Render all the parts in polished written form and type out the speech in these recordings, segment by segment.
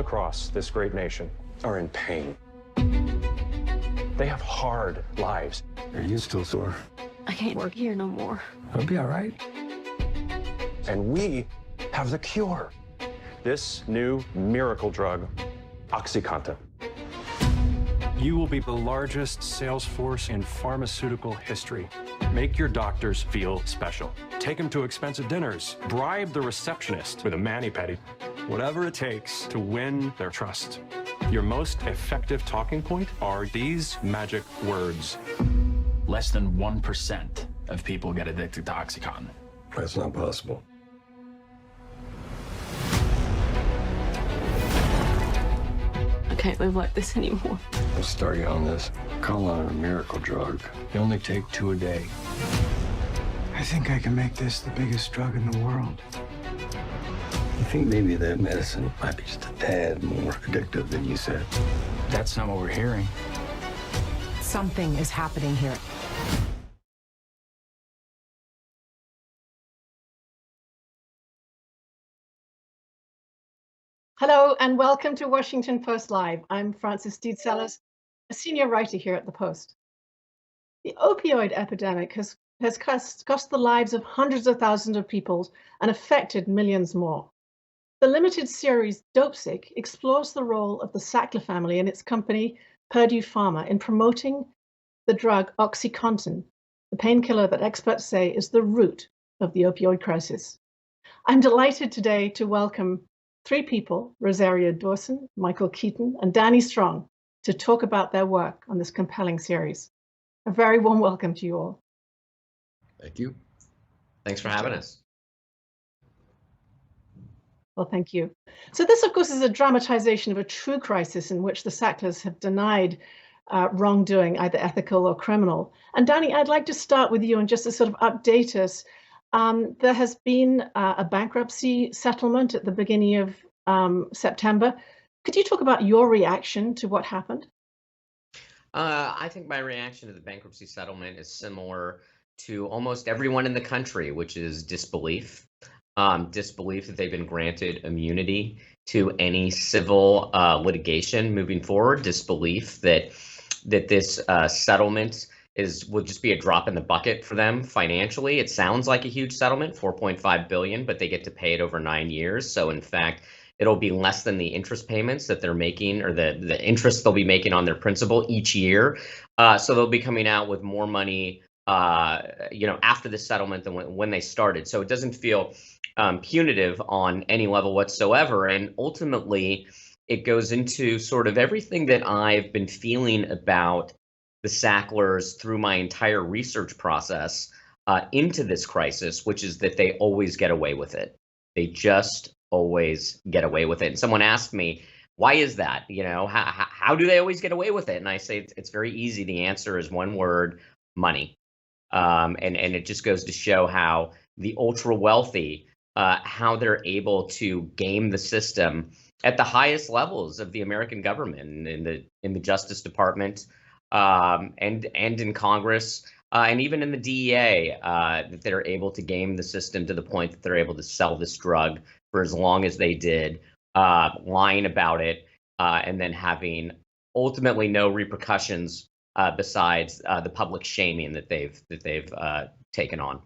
across this great nation are in pain. They have hard lives. Are you still sore? I can't work here no more. I'll be all right. And we have the cure. This new miracle drug, OxyContin. You will be the largest sales force in pharmaceutical history. Make your doctors feel special. Take them to expensive dinners. Bribe the receptionist with a mani-pedi. Whatever it takes to win their trust. Your most effective talking point are these magic words. Less than 1% of people get addicted to OxyContin. That's not possible. I can't live like this anymore. I'll start you on this. Call on a miracle drug. You only take 2 a day. I think I can make this the biggest drug in the world. I think maybe that medicine might be just a tad more addictive than you said. That's not what we're hearing. Something is happening here. Hello and welcome to Washington Post Live. I'm Frances Stead Sellers, a senior writer here at the Post. The opioid epidemic has cost the lives of hundreds of thousands of people and affected millions more. The limited series Dopesick explores the role of the Sackler family and its company, Big Pharma, in promoting the drug OxyContin, the painkiller that experts say is the root of the opioid crisis. I'm delighted today to welcome 3 people, Rosario Dawson, Michael Keaton, and Danny Strong, to talk about their work on this compelling series. A very warm welcome to you all. Thank you. Thanks for having us. Well, thank you. So this, of course, is a dramatization of a true crisis in which the Sacklers have denied wrongdoing, either ethical or criminal. And Danny, I'd like to start with you and just to sort of update us. There has been a bankruptcy settlement at the beginning of September. Could you talk about your reaction to what happened? I think my reaction to the bankruptcy settlement is similar to almost everyone in the country, which is disbelief. Disbelief that they've been granted immunity to any civil litigation moving forward. Disbelief that this settlement will just be a drop in the bucket for them financially. It sounds like a huge settlement, $4.5 billion, but they get to pay it over 9 years. So in fact, it'll be less than the interest payments that they're making, or the interest they'll be making on their principal each year. So they'll be coming out with more money, after the settlement than when they started. So it doesn't feel punitive on any level whatsoever. And ultimately, it goes into sort of everything that I've been feeling about the Sacklers through my entire research process into this crisis, which is that they always get away with it. They just always get away with it. And someone asked me, why is that? How do they always get away with it? And I say it's very easy. The answer is one word: money. And it just goes to show how the ultra wealthy, how they're able to game the system at the highest levels of the American government, in the Justice Department, and in Congress, and even in the DEA, that they're able to game the system to the point that they're able to sell this drug for as long as they did, lying about it, and then having ultimately no repercussions besides the public shaming that they've taken on.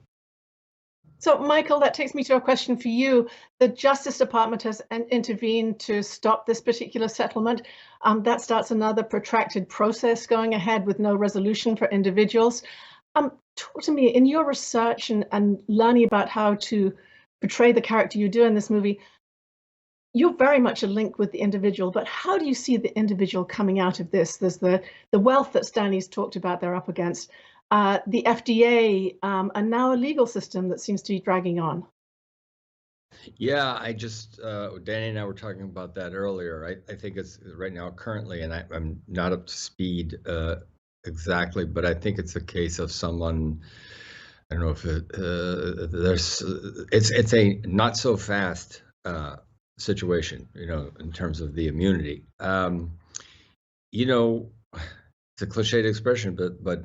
So, Michael, that takes me to a question for you. The Justice Department has intervened to stop this particular settlement. That starts another protracted process going ahead with no resolution for individuals. Talk to me, in your research and learning about how to portray the character you do in this movie, you're very much a link with the individual, but how do you see the individual coming out of this? There's the wealth that Stanley's talked about they're up against, the FDA, and now a legal system that seems to be dragging on. Yeah, I just, Danny and I were talking about that earlier. I think it's right now currently, and I'm not up to speed exactly, but I think it's a case of someone, I don't know if it's a not so fast situation, in terms of the immunity. It's a cliched expression, but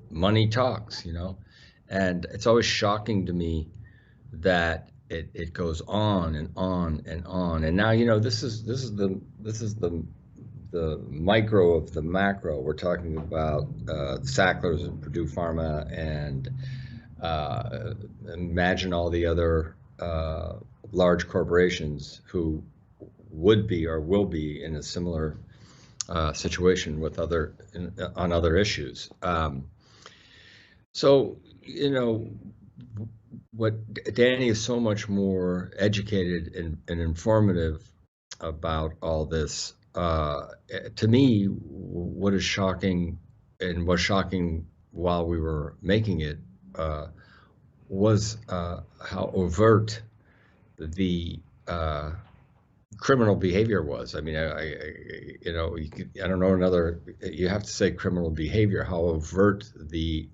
money talks, and it's always shocking to me that it goes on and on and on. And now, you know, this is the micro of the macro. We're talking about Sacklers and Purdue Pharma, and imagine all the other large corporations who would be or will be in a similar situation with on other issues. So, you know, what Danny is so much more educated and informative about all this. To me, what is shocking, and was shocking while we were making it, was how overt the criminal behavior was. I mean, you know, I don't know another. You have to say criminal behavior. How overt the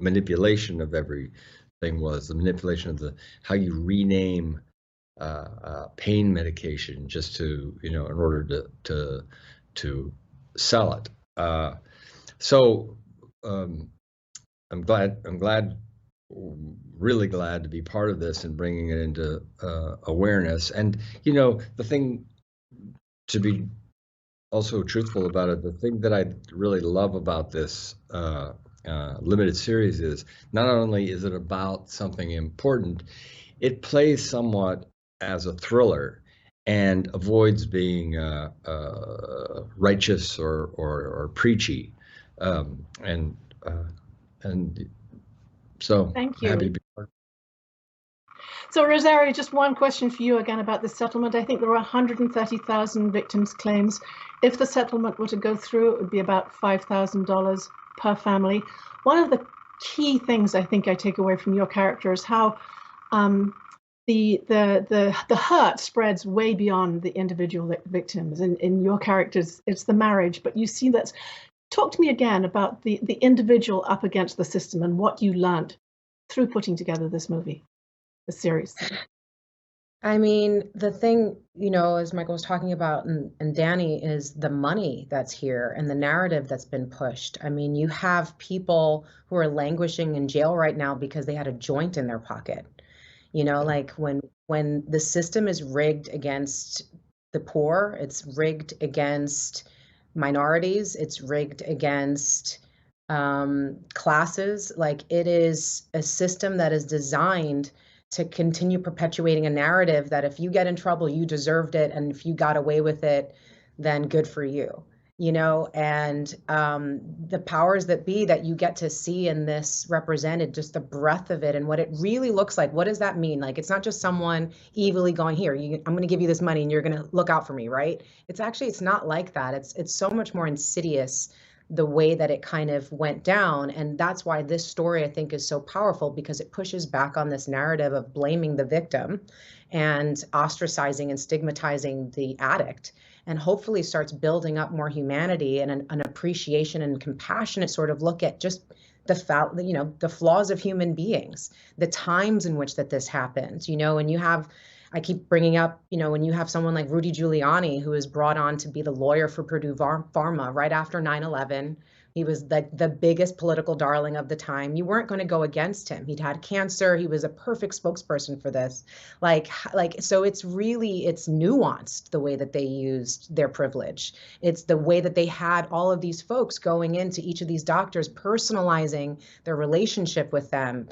manipulation of everything was. The manipulation of how you rename pain medication just to, you know, in order to sell it. So I'm really glad to be part of this and bringing it into awareness. And, you know, the thing, to be also truthful about it, the thing that I really love about this limited series is not only is it about something important, it plays somewhat as a thriller and avoids being righteous or preachy. And so thank you. Happy to be part. So Rosario, just one question for you again about the settlement. I think there were 130,000 victims' claims. If the settlement were to go through, it would be about $5,000 per family. One of the key things I think I take away from your character is how the hurt spreads way beyond the individual victims. In your characters, it's the marriage, but you see that. Talk to me again about the individual up against the system and what you learned through putting together this movie, the series. I mean, the thing, you know, as Michael was talking about, and Danny, is the money that's here and the narrative that's been pushed. I mean, you have people who are languishing in jail right now because they had a joint in their pocket. You know, like when the system is rigged against the poor, it's rigged against minorities, it's rigged against classes. Like, it is a system that is designed to continue perpetuating a narrative that if you get in trouble, you deserved it, and if you got away with it, then good for you, you know. And the powers that be that you get to see in this represented, just the breadth of it and what it really looks like. What does that mean? Like, it's not just someone evilly going, here, I'm going to give you this money and you're going to look out for me, right? It's not like that. It's so much more insidious, the way that it kind of went down. And that's why this story, I think, is so powerful, because it pushes back on this narrative of blaming the victim and ostracizing and stigmatizing the addict, and hopefully starts building up more humanity and an appreciation and compassionate sort of look at just the flaws of human beings, the times in which that this happened, you know. And I keep bringing up, you know, when you have someone like Rudy Giuliani, who is brought on to be the lawyer for Purdue Pharma right after 9/11. He was the biggest political darling of the time. You weren't going to go against him. He'd had cancer. He was a perfect spokesperson for this. So it's nuanced, the way that they used their privilege. It's the way that they had all of these folks going into each of these doctors, personalizing their relationship with them,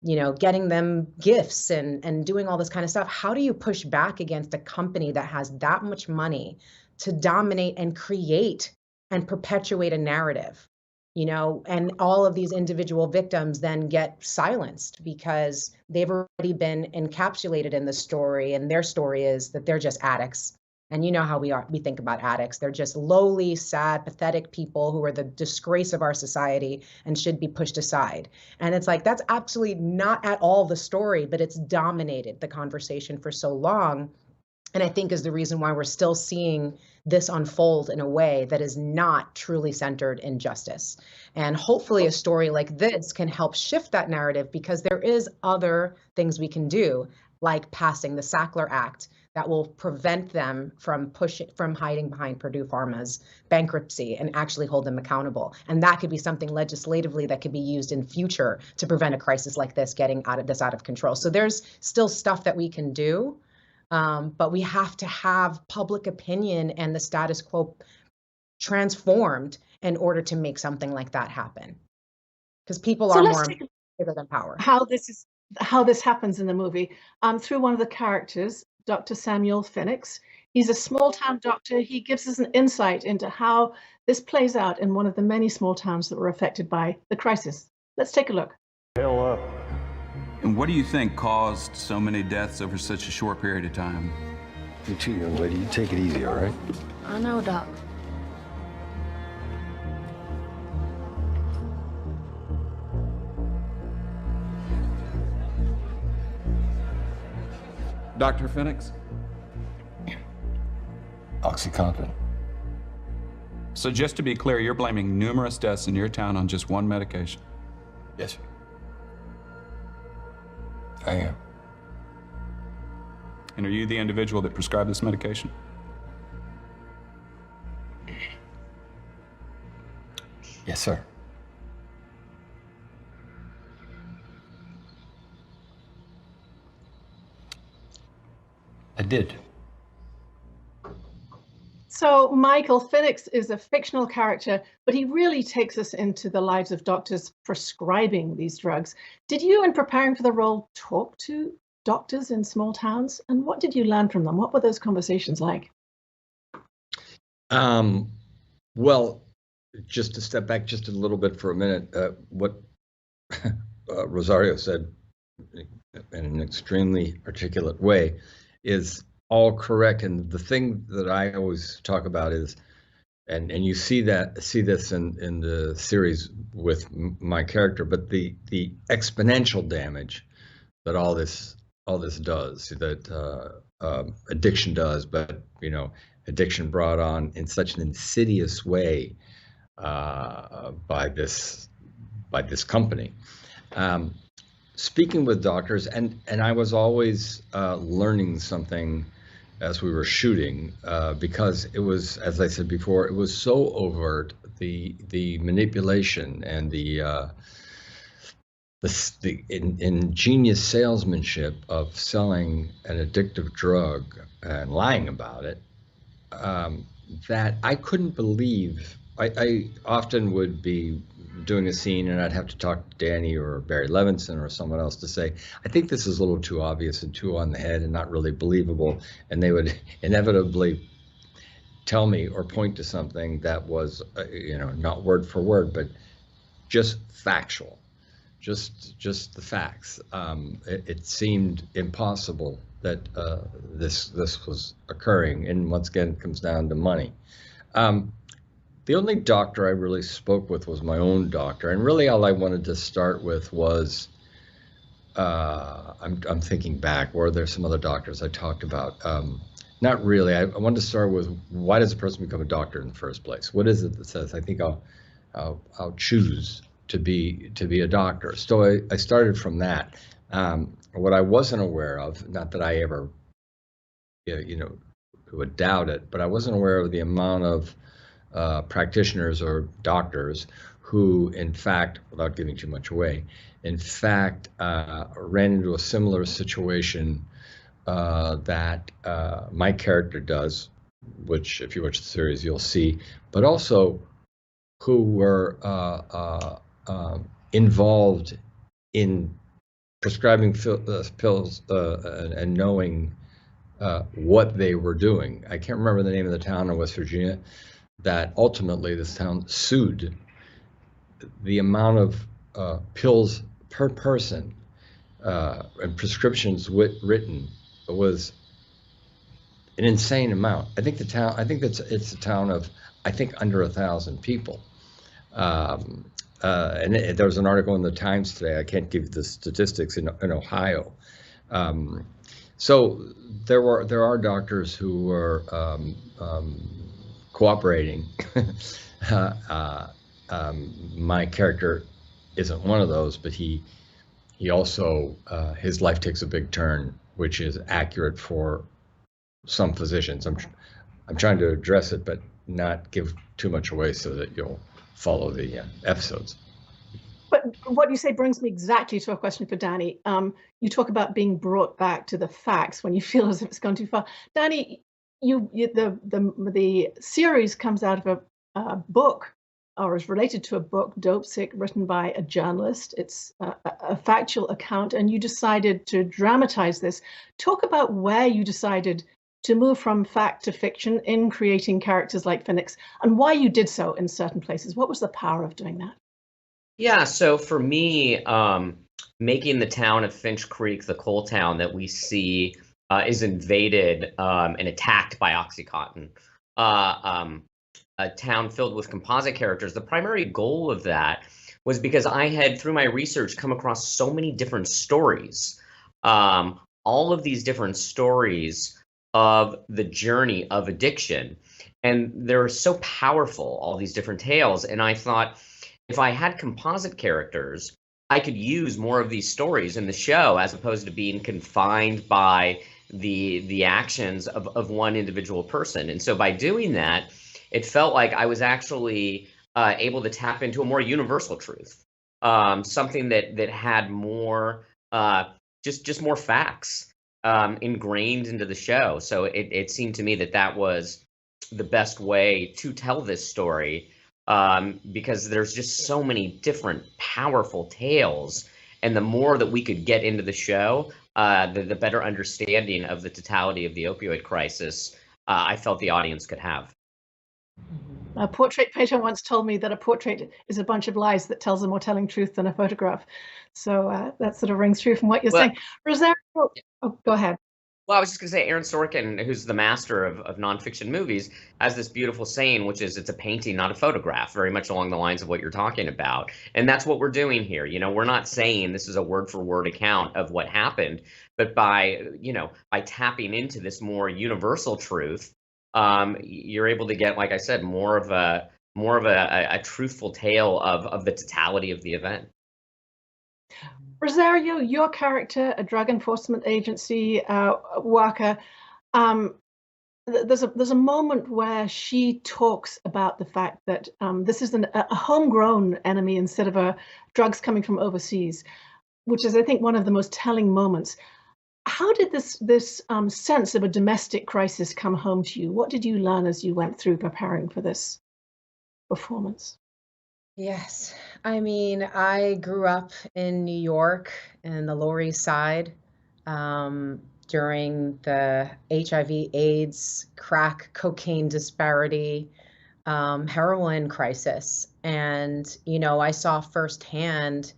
you know, getting them gifts and doing all this kind of stuff. How do you push back against a company that has that much money to dominate and create and perpetuate a narrative, you know? And all of these individual victims then get silenced because they've already been encapsulated in the story, and their story is that they're just addicts. And you know how we think about addicts. They're just lowly, sad, pathetic people who are the disgrace of our society and should be pushed aside. And it's like, that's absolutely not at all the story, but it's dominated the conversation for so long. And I think is the reason why we're still seeing this unfold in a way that is not truly centered in justice. And hopefully a story like this can help shift that narrative, because there is other things we can do, like passing the Sackler Act that will prevent them from hiding behind Purdue Pharma's bankruptcy and actually hold them accountable. And that could be something legislatively that could be used in future to prevent a crisis like this getting out of control. So there's still stuff that we can do, but we have to have public opinion and the status quo transformed in order to make something like that happen. Because people are more bigger than power. How this happens in the movie through one of the characters, Dr. Samuel Phoenix. He's a small town doctor. He gives us an insight into how this plays out in one of the many small towns that were affected by the crisis. Let's take a look. Hell up. And what do you think caused so many deaths over such a short period of time? You too, young lady. You take it easy, all right? I know, Doc. Dr. Phoenix? OxyContin. So just to be clear, you're blaming numerous deaths in your town on just one medication? Yes, sir. I am. And are you the individual that prescribed this medication? Yes, sir. I did. So Michael Phoenix is a fictional character, but he really takes us into the lives of doctors prescribing these drugs. Did you, in preparing for the role, talk to doctors in small towns? And what did you learn from them? What were those conversations like? Well, just to step back just a little bit for a minute, what Rosario said in an extremely articulate way is all correct. And the thing that I always talk about is, and you see this in the series with my character, but the exponential damage that all this does, that addiction does, but addiction brought on in such an insidious way by this company. Speaking with doctors, and I was always learning something as we were shooting, because it was, as I said before, it was so overt, the manipulation and the ingenious salesmanship of selling an addictive drug and lying about it, that I couldn't believe. I often would be doing a scene and I'd have to talk to Danny or Barry Levinson or someone else to say, I think this is a little too obvious and too on the head and not really believable. And they would inevitably tell me or point to something that was, not word for word, but just factual, just the facts. It seemed impossible that this was occurring. And once again, it comes down to money. The only doctor I really spoke with was my own doctor, and really all I wanted to start with was, I'm thinking back, were there some other doctors I talked about? Not really. I wanted to start with, why does a person become a doctor in the first place? What is it that says, I think I'll choose to be a doctor? So I started from that. What I wasn't aware of, not that I ever, would doubt it, but I wasn't aware of the amount of practitioners or doctors who, in fact, without giving too much away, in fact, ran into a similar situation that my character does, which if you watch the series, you'll see, but also who were involved in prescribing pills and knowing what they were doing. I can't remember the name of the town in West Virginia that ultimately this town sued. The amount of pills per person and prescriptions written was an insane amount. I think it's a town of, under 1,000 people. And there was an article in the Times today, I can't give the statistics, in Ohio. So there are doctors who were cooperating. My character isn't one of those, but he also, his life takes a big turn, which is accurate for some physicians. I'm trying to address it, but not give too much away so that you'll follow the episodes. But what you say brings me exactly to a question for Danny. You talk about being brought back to the facts when you feel as if it's gone too far. Danny, the series comes out of a book, or is related to a book, Dopesick, written by a journalist. It's a factual account, and you decided to dramatize this. Talk about where you decided to move from fact to fiction in creating characters like Phoenix, and why you did so in certain places. What was the power of doing that? Yeah, so for me, making the town of Finch Creek, the coal town that we see, is invaded and attacked by OxyContin, a town filled with composite characters. The primary goal of that was because I had, through my research, come across so many different stories, all of these different stories of the journey of addiction. And they're so powerful, all these different tales. And I thought, if I had composite characters, I could use more of these stories in the show as opposed to being confined by the actions of one individual person. And so by doing that, it felt like I was actually able to tap into a more universal truth, something that had more, just more facts ingrained into the show. So it seemed to me that was the best way to tell this story, because there's just so many different powerful tales, and the more that we could get into the show, the better understanding of the totality of the opioid crisis I felt the audience could have. A portrait painter once told me that a portrait is a bunch of lies that tells a more telling truth than a photograph. So that sort of rings true from what you're saying. Rosario, go ahead. Well, I was just going to say, Aaron Sorkin, who's the master of nonfiction movies, has this beautiful saying, which is, it's a painting, not a photograph, very much along the lines of what you're talking about. And that's what we're doing here. You know, we're not saying this is a word for word account of what happened, but by tapping into this more universal truth, you're able to get, like I said, more of a truthful tale of the totality of the event. Rosario, your character, a drug enforcement agency worker, there's a moment where she talks about the fact that this is a homegrown enemy instead of drugs coming from overseas, which is, I think, one of the most telling moments. How did this sense of a domestic crisis come home to you? What did you learn as you went through preparing for this performance? Yes. I mean, I grew up in New York in the Lower East Side during the HIV, AIDS, crack, cocaine disparity, heroin crisis. And, I saw firsthand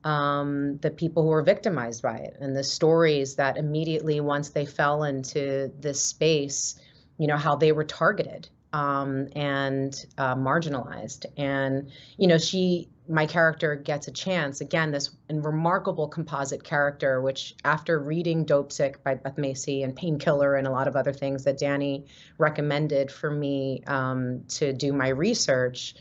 the people who were victimized by it, and the stories that immediately, once they fell into this space, how they were targeted and marginalized. And, my character gets a chance, again, this remarkable composite character, which after reading Dopesick by Beth Macy and Painkiller and a lot of other things that Danny recommended for me to do my research,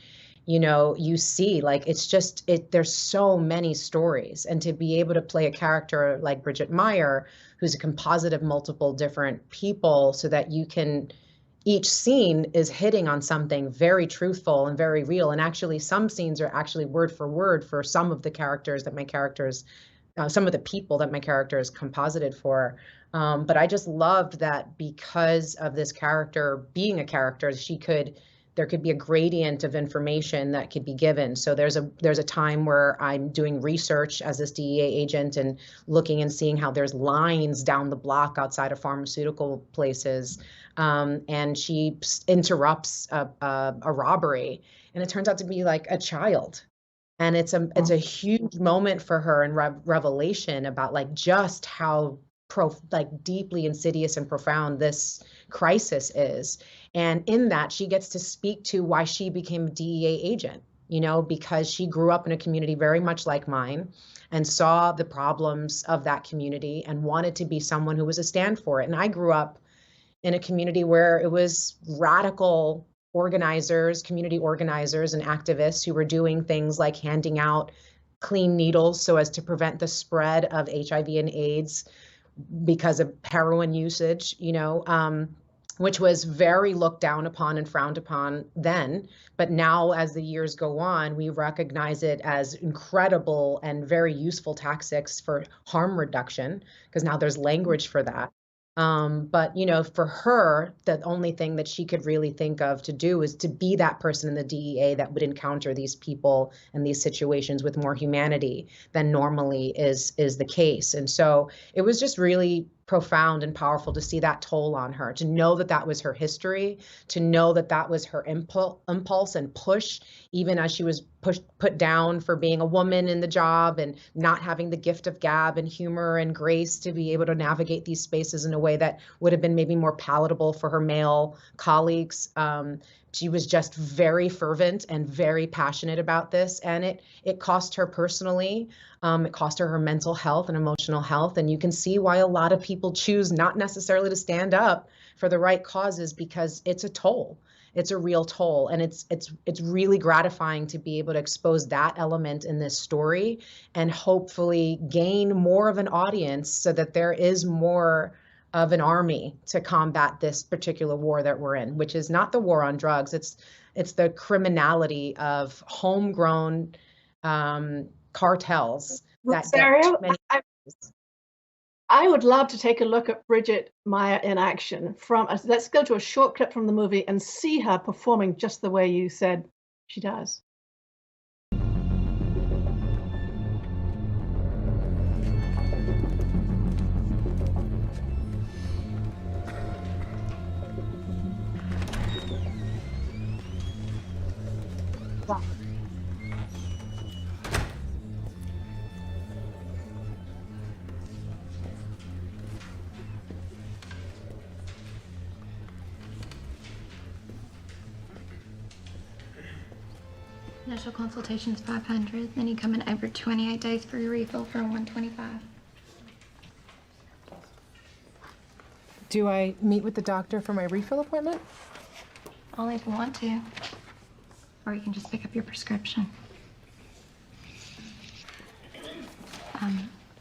you see, like, there's so many stories. And to be able to play a character like Bridget Meyer, who's a composite of multiple different people, so that each scene is hitting on something very truthful and very real. And actually, some scenes are actually word for word for some of the characters that some of the people that my characters composited for. But I just loved that because of this character being a character, there could be a gradient of information that could be given. So there's a time where I'm doing research as this DEA agent and looking and seeing how there's lines down the block outside of pharmaceutical places. And she interrupts a robbery, and it turns out to be like a child. And it's a huge moment for her and revelation about like just how deeply insidious and profound this crisis is. And in that, she gets to speak to why she became a DEA agent, because she grew up in a community very much like mine and saw the problems of that community and wanted to be someone who was a stand for it. And I grew up in a community where it was radical community organizers and activists who were doing things like handing out clean needles so as to prevent the spread of HIV and AIDS, because of heroin usage, which was very looked down upon and frowned upon then. But now, as the years go on, we recognize it as incredible and very useful tactics for harm reduction, because now there's language for that. But for her, the only thing that she could really think of to do is to be that person in the DEA that would encounter these people and these situations with more humanity than normally is the case. And so it was just really profound and powerful to see that toll on her, to know that that was her history, to know that that was her impulse and push, even as she was put down for being a woman in the job and not having the gift of gab and humor and grace to be able to navigate these spaces in a way that would have been maybe more palatable for her male colleagues. She was just very fervent and very passionate about this, and it cost her personally. It cost her mental health and emotional health, and you can see why a lot of people choose not necessarily to stand up for the right causes, because it's a toll. It's a real toll, and it's really gratifying to be able to expose that element in this story and hopefully gain more of an audience so that there is more of an army to combat this particular war that we're in, which is not the war on drugs. It's the criminality of homegrown cartels that Rosario, get many. I would love to take a look at Bridget Meyer in action. Let's go to a short clip from the movie and see her performing just the way you said she does. Initial consultation is $500. Then you come in every 28 days for your refill for $125. Do I meet with the doctor for my refill appointment? Only if you want to. Or you can just pick up your prescription.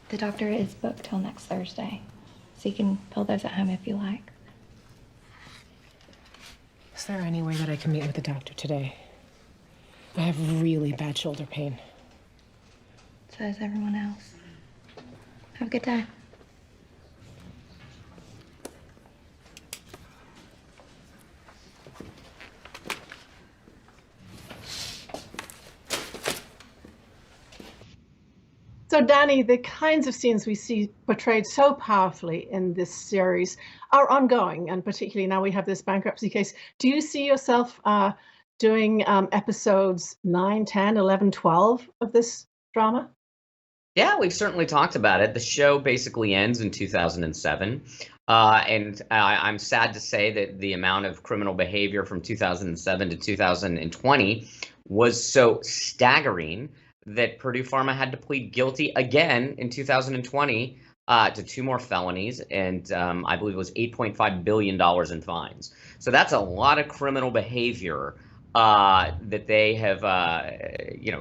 The doctor is booked till next Thursday, so you can fill those at home if you like. Is there any way that I can meet with the doctor today? I have really bad shoulder pain. So does everyone else. Have a good day. So Danny, the kinds of scenes we see portrayed so powerfully in this series are ongoing, and particularly now we have this bankruptcy case. Do you see yourself doing episodes 9, 10, 11, 12 of this drama? Yeah, we've certainly talked about it. The show basically ends in 2007. And I'm sad to say that the amount of criminal behavior from 2007 to 2020 was so staggering that Purdue Pharma had to plead guilty again in 2020 to 2 more felonies, and I believe it was $8.5 billion in fines. So that's a lot of criminal behavior that they have,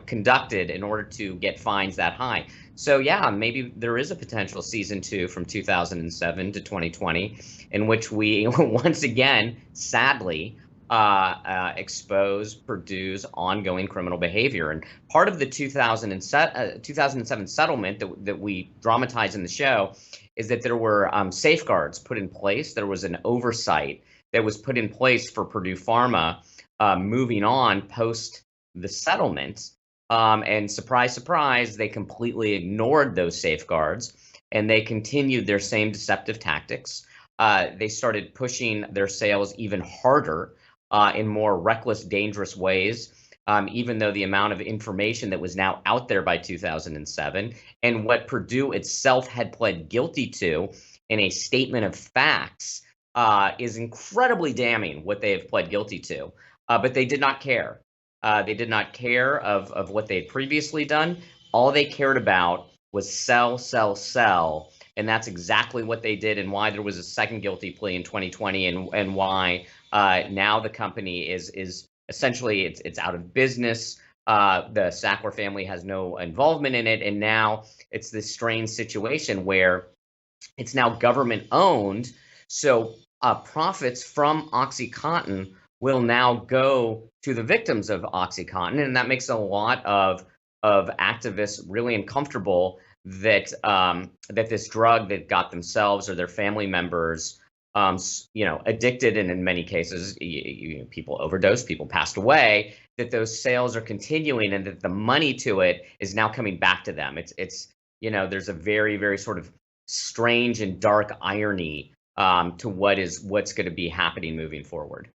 conducted in order to get fines that high. So yeah, maybe there is a potential season 2 from 2007 to 2020, in which we once again, sadly, expose Purdue's ongoing criminal behavior. And part of the 2007 settlement that we dramatize in the show is that there were safeguards put in place. There was an oversight that was put in place for Purdue Pharma moving on post the settlement. And surprise, surprise, they completely ignored those safeguards and they continued their same deceptive tactics. They started pushing their sales even harder in more reckless, dangerous ways, even though the amount of information that was now out there by 2007 and what Purdue itself had pled guilty to in a statement of facts is incredibly damning, what they have pled guilty to. But they did not care. They did not care of what they had previously done. All they cared about was sell, sell, sell. And that's exactly what they did, and why there was a second guilty plea in 2020, and why now the company is essentially it's out of business. The Sackler family has no involvement in it, and now it's this strange situation where it's now government owned. So profits from OxyContin will now go to the victims of OxyContin, and that makes a lot of activists really uncomfortable that that this drug that got themselves or their family members addicted, and in many cases people overdosed, people passed away, that those sales are continuing and that the money to it is now coming back to them. It's there's a very, very sort of strange and dark irony to what's going to be happening moving forward.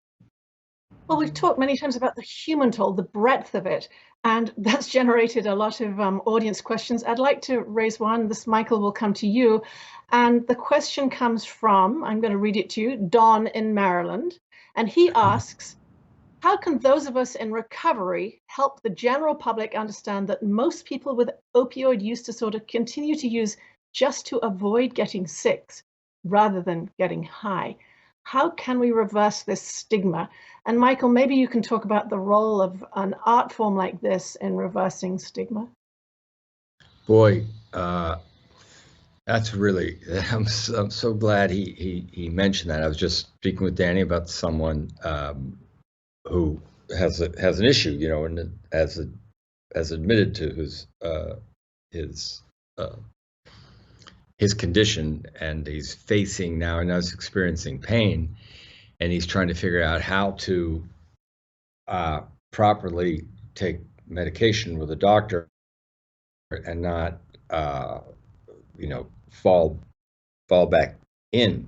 Well, we've talked many times about the human toll, the breadth of it, and that's generated a lot of audience questions. I'd like to raise one. This, Michael, will come to you. And the question comes from, I'm going to read it to you, Don in Maryland. And he asks, how can those of us in recovery help the general public understand that most people with opioid use disorder continue to use just to avoid getting sick rather than getting high? How can we reverse this stigma? And Michael, maybe you can talk about the role of an art form like this in reversing stigma. Boy, that's really, I'm so glad he mentioned that. I was just speaking with Danny about someone who has an issue, and as admitted to his condition, and he's facing now, and he's experiencing pain, and he's trying to figure out how to properly take medication with a doctor and not fall back in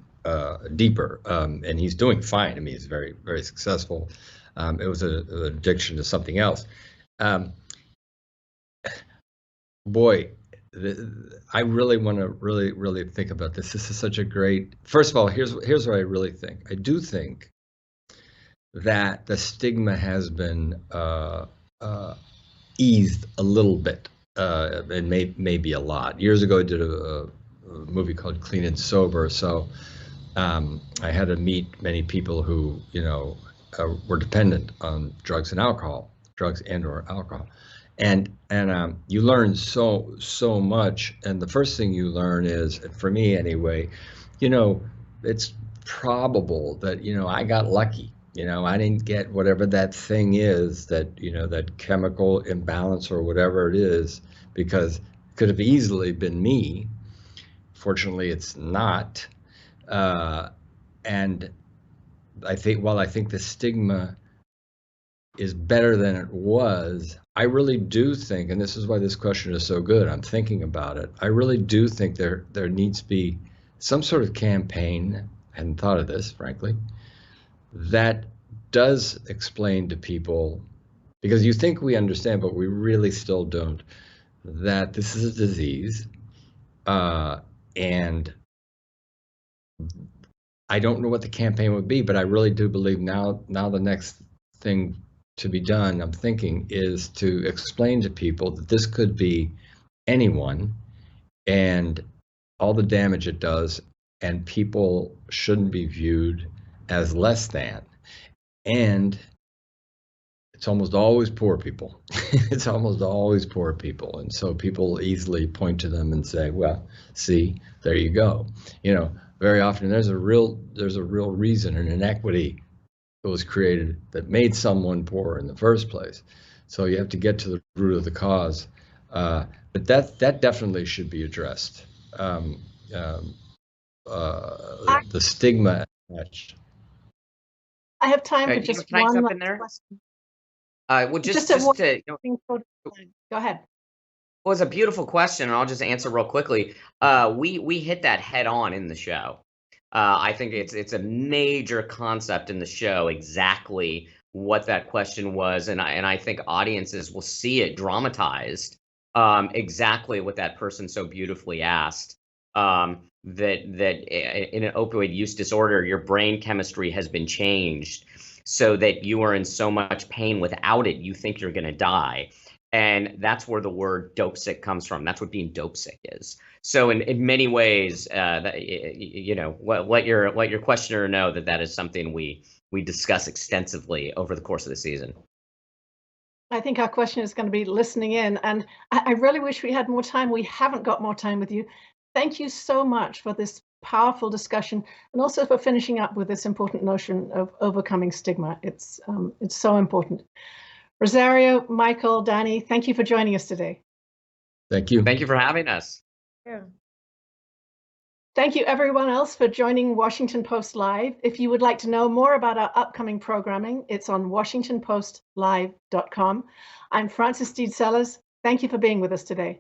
deeper. And he's doing fine. I mean, he's very, very successful. It was an addiction to something else. Boy, I really want to really think about this. This is such a great. First of all, here's what I really think. I do think that the stigma has been eased a little bit, and maybe a lot. Years ago, I did a movie called Clean and Sober. So I had to meet many people who were dependent on drugs and alcohol, drugs and/or alcohol. And you learn so much, and the first thing you learn is, for me anyway, it's probable that I got lucky. I didn't get whatever that thing is, that that chemical imbalance or whatever it is, because it could have easily been me. Fortunately, it's not. And I think the stigma is better than it was, I really do think, and this is why this question is so good, I'm thinking about it, I really do think there needs to be some sort of campaign, I hadn't thought of this, frankly, that does explain to people, because you think we understand, but we really still don't, that this is a disease, and I don't know what the campaign would be, but I really do believe now the next thing to be done, I'm thinking, is to explain to people that this could be anyone and all the damage it does, and people shouldn't be viewed as less than. And it's almost always poor people. It's almost always poor people. And so people easily point to them and say, well, see, there you go. Very often there's a real reason, an inequity that was created that made someone poor in the first place. So you have to get to the root of the cause. But that definitely should be addressed. The stigma attached. I have time for just one last question. Well, just to go ahead. Well, it's a beautiful question, and I'll just answer real quickly. We hit that head on in the show. I think it's a major concept in the show, exactly what that question was, and I think audiences will see it dramatized, exactly what that person so beautifully asked. That in an opioid use disorder, your brain chemistry has been changed so that you are in so much pain without it, you think you're going to die. And that's where the word dopesick comes from. That's what being dopesick is. So in many ways, let your questioner know that is something we discuss extensively over the course of the season. I think our question is going to be listening in, and I really wish we had more time. We haven't got more time with you. thank you so much for this powerful discussion and also for finishing up with this important notion of overcoming stigma. It's so important. Rosario, Michael, Danny, thank you for joining us today. Thank you. Thank you for having us. Yeah. Thank you everyone else for joining Washington Post Live. If you would like to know more about our upcoming programming, it's on WashingtonPostLive.com. I'm Frances Stead Sellers. Thank you for being with us today.